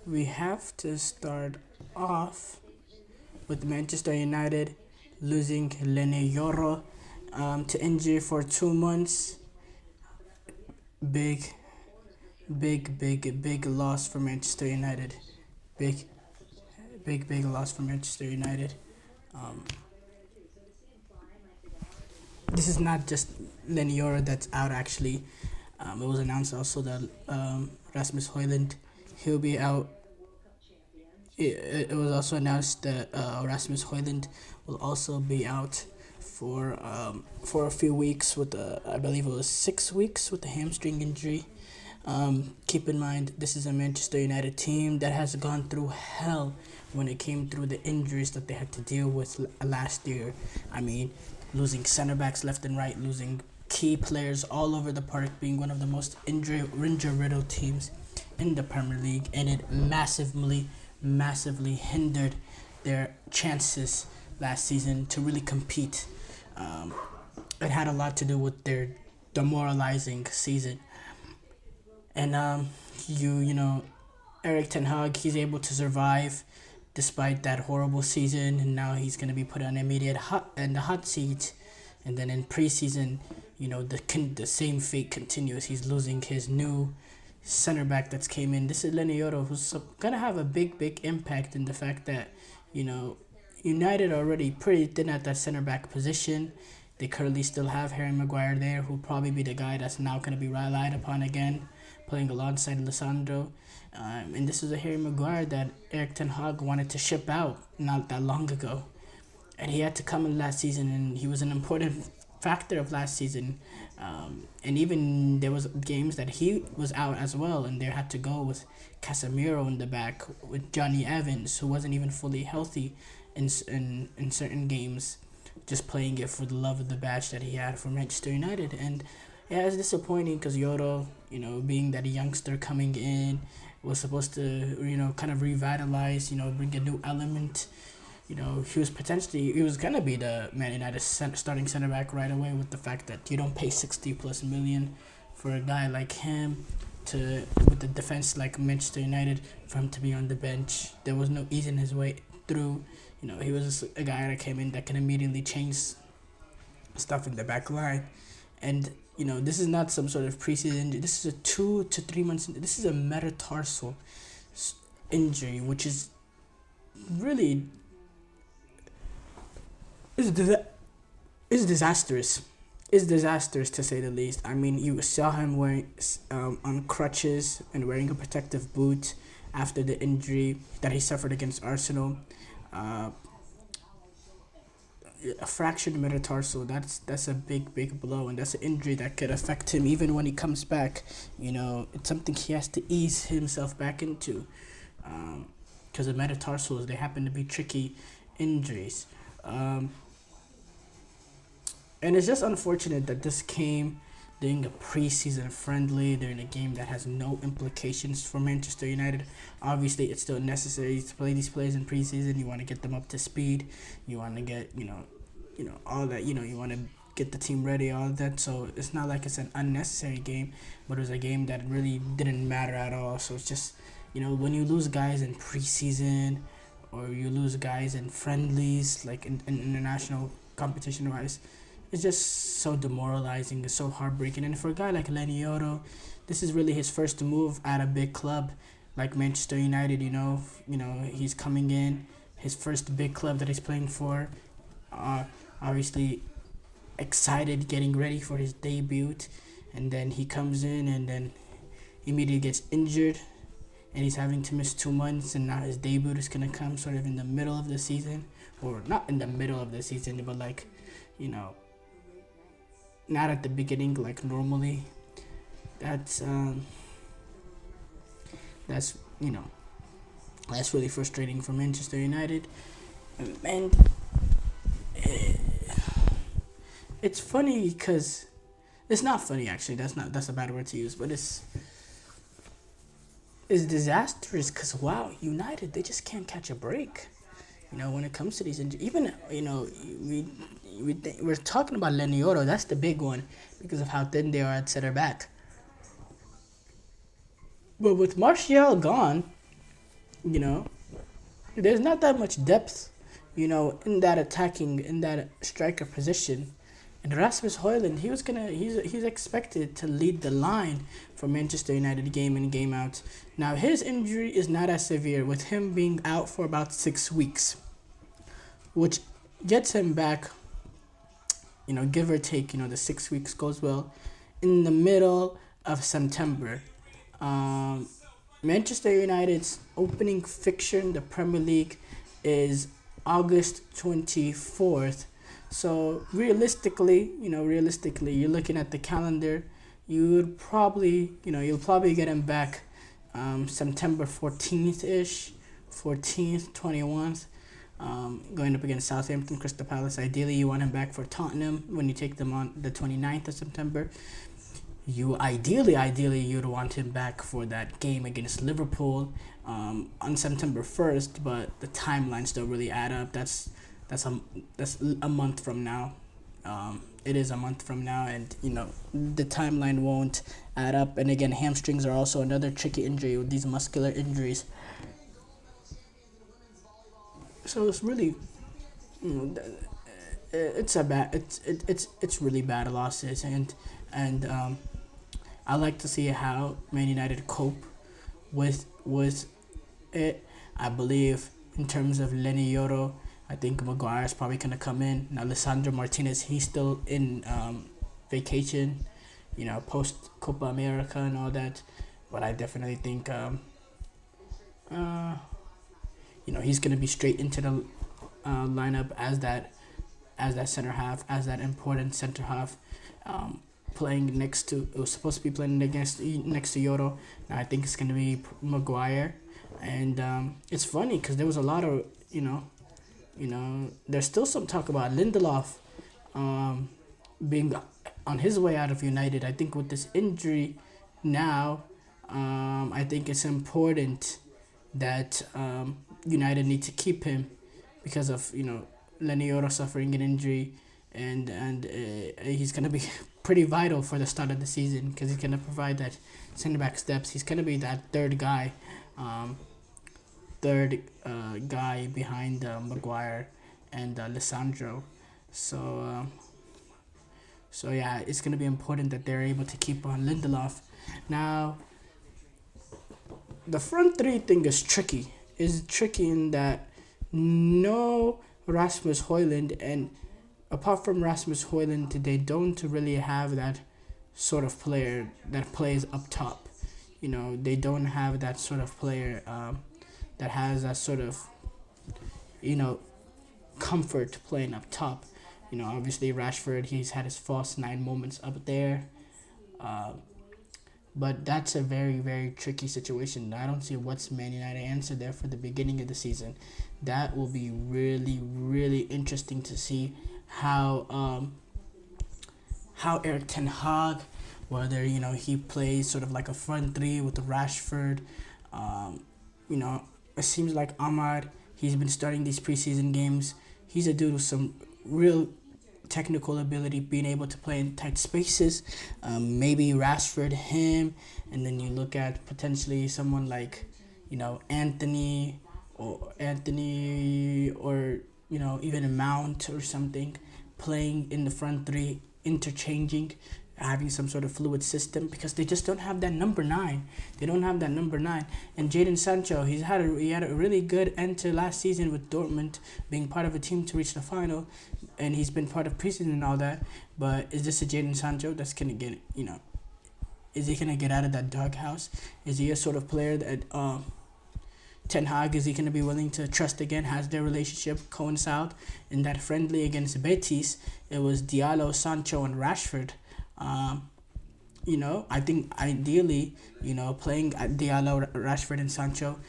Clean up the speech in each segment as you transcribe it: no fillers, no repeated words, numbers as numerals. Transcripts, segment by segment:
We have to start off with Manchester United losing Leny Yoro to injury for 2 months. Big, big loss for Manchester United. Big, big loss for Manchester United. Um, this is not just Leny Yoro that's out actually. It was announced also that Rasmus Højlund he'll be out. It was also announced that Rasmus Højlund will also be out for a few weeks with I believe it was 6 weeks with the hamstring injury. Keep in mind, this is a Manchester United team that has gone through hell when it came through the injuries that they had to deal with last year. I mean, losing center backs left and right, losing key players all over the park, being one of the most injury-riddled teams in the Premier League, and it massively hindered their chances last season to really compete. It had a lot to do with their demoralizing season. And Eric Ten Hag, he's able to survive despite that horrible season, and now he's going to be put on immediate in the hot seat. And then in preseason, the same fate continues. He's losing his new center back that's came in. This is Leny Yoro, who's gonna have a big impact in the fact that United are already pretty thin at that center back position. They currently still have Harry Maguire there, who'll probably be the guy that's now gonna be relied upon again, playing alongside Lissandro. And this is a Harry Maguire that Eric Ten Hag wanted to ship out not that long ago, and he had to come in last season, and he was an important factor of last season. And even there was games that he was out as well, and they had to go with Casemiro in the back, with Johnny Evans, who wasn't even fully healthy in certain games, just playing it for the love of the badge that he had for Manchester United. And yeah, it's disappointing because Yoro, being that a youngster coming in, was supposed to, kind of revitalize, bring a new element. He was gonna be the Man United starting center back right away, with the fact that you don't pay 60+ million for a guy like him with the defense like Manchester United for him to be on the bench. There was no easing his way through. He was a guy that came in that can immediately change stuff in the back line. And this is not some sort of preseason injury. This is a 2 to 3 months. This is a metatarsal injury, which is really is disastrous. Is disastrous to say the least. I mean, you saw him wearing on crutches and wearing a protective boot after the injury that he suffered against Arsenal. A fractured metatarsal. That's a big blow, and that's an injury that could affect him even when he comes back. It's something he has to ease himself back into, because the metatarsals, they happen to be tricky injuries. And it's just unfortunate that this came during a preseason friendly, during a game that has no implications for Manchester United. Obviously, it's still necessary to play these players in preseason. You want to get them up to speed. You want to get, all that. You want to get the team ready, all that. So it's not like it's an unnecessary game, but it was a game that really didn't matter at all. So it's just, when you lose guys in preseason, or you lose guys in friendlies, like in international competition-wise, it's just so demoralizing. It's so heartbreaking. And for a guy like Leny Yoro, this is really his first move at a big club like Manchester United. He's coming in, his first big club that he's playing for. Obviously excited, getting ready for his debut, and then he comes in and then immediately gets injured, and he's having to miss 2 months, and now his debut is going to come sort of in the middle of the season, or not in the middle of the season, but like, not at the beginning like normally. That's really frustrating for Manchester United. And it's funny because it's not funny actually. That's a bad word to use, but it's disastrous because wow, United, they just can't catch a break. When it comes to these injuries, even we're talking about Leny Yoro. That's the big one because of how thin they are at center back. But with Martial gone, You know, there's not that much depth, in that attacking, in that striker position. And Rasmus Højlund, he's expected to lead the line for Manchester United game in game out. Now his injury is not as severe, with him being out for about 6 weeks, which gets him back, give or take, the 6 weeks goes well, in the middle of September. Um, Manchester United's opening fixture in the Premier League is August 24th. So realistically, you're looking at the calendar. You'll probably get him back September 14th ish, 14th, 21st. Going up against Southampton, Crystal Palace. Ideally, you want him back for Tottenham when you take them on the 29th of September. You'd want him back for that game against Liverpool on September 1st, but the timelines don't really add up. That's a month from now. It is a month from now, and the timeline won't add up. And again, hamstrings are also another tricky injury with these muscular injuries. So it's really, it's really bad losses, and I like to see how Man United cope with it. I believe in terms of Leny Yoro, I think Maguire is probably gonna come in. Now Lisandro Martinez, he's still in vacation, post Copa America and all that. But I definitely think he's gonna be straight into the lineup as that center half, as that important center half. Playing next to, it was supposed to be playing next to Yoro. Now I think it's gonna be Maguire, and it's funny because there was a lot of there's still some talk about Lindelof being on his way out of United. I think with this injury now, I think it's important that United need to keep him because of Leny Yoro suffering an injury, and he's gonna be pretty vital for the start of the season because he's gonna provide that center back steps. He's gonna be that third guy behind Maguire and Lisandro. So yeah, it's gonna be important that they're able to keep on Lindelof. Now, the front three thing is tricky. Is tricky in that no Rasmus Højlund, and apart from Rasmus Højlund, they don't really have that sort of player that plays up top. They don't have that sort of player that has that sort of comfort playing up top. Obviously Rashford, he's had his false nine moments up there. But that's a very, very tricky situation. I don't see what's Man United answer there for the beginning of the season. That will be really, really interesting to see how Eric Ten Hag, whether he plays sort of like a front three with Rashford. It seems like Ahmad, he's been starting these preseason games. He's a dude with some real technical ability, being able to play in tight spaces. Maybe Rashford, him, and then you look at potentially someone like Anthony, or even a Mount or something, playing in the front three, interchanging, having some sort of fluid system, because they just don't have that number 9. They don't have that number 9. And Jadon Sancho, he had a really good end to last season with Dortmund, being part of a team to reach the final, and he's been part of preseason and all that. But is this a Jadon Sancho that's gonna get is he gonna get out of that doghouse? Is he a sort of player that Ten Hag, is he gonna be willing to trust again? Has their relationship coincide? In that friendly against Betis, it was Diallo, Sancho, and Rashford. I think ideally, playing Diallo, Rashford, and Sancho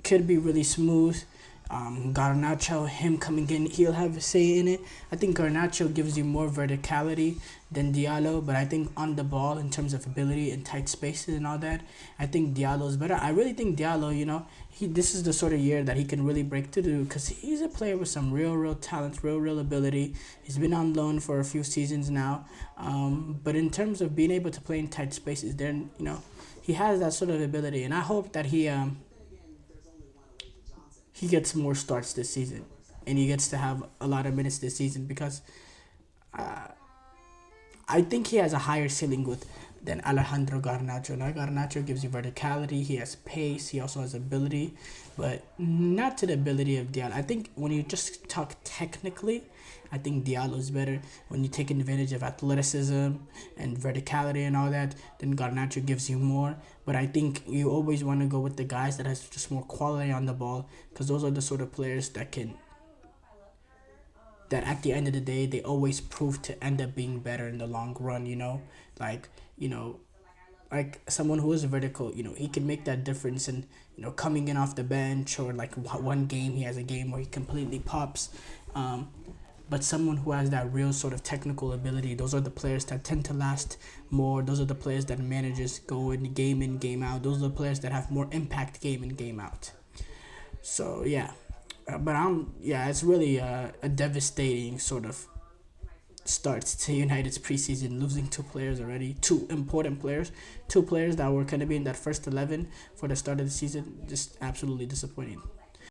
could be really smooth. Garnacho, him coming in, he'll have a say in it. I think Garnacho gives you more verticality than Diallo, but I think on the ball, in terms of ability and tight spaces and all that, I think Diallo's better. I really think Diallo, this is the sort of year that he can really break through, because he's a player with some real talent, real ability. He's been on loan for a few seasons now, but in terms of being able to play in tight spaces, then he has that sort of ability, and I hope that he he gets more starts this season, and he gets to have a lot of minutes this season because I think he has a higher ceiling with than Alejandro Garnacho. Now Garnacho gives you verticality, he has pace, he also has ability, but not to the ability of Diallo. I think when you just talk technically, I think Diallo is better. When you take advantage of athleticism and verticality and all that, then Garnacho gives you more. But I think you always want to go with the guys that has just more quality on the ball, because those are the sort of players that at the end of the day they always prove to end up being better in the long run. Like you know like someone who is vertical, he can make that difference in coming in off the bench, or like one game he has a game where he completely pops. But someone who has that real sort of technical ability, those are the players that tend to last more. Those are the players that managers go in, game out. Those are the players that have more impact game in, game out. So yeah, it's really a devastating sort of start to United's preseason, losing two players already, two important players, two players that were going to be in that first 11 for the start of the season. Just absolutely disappointing.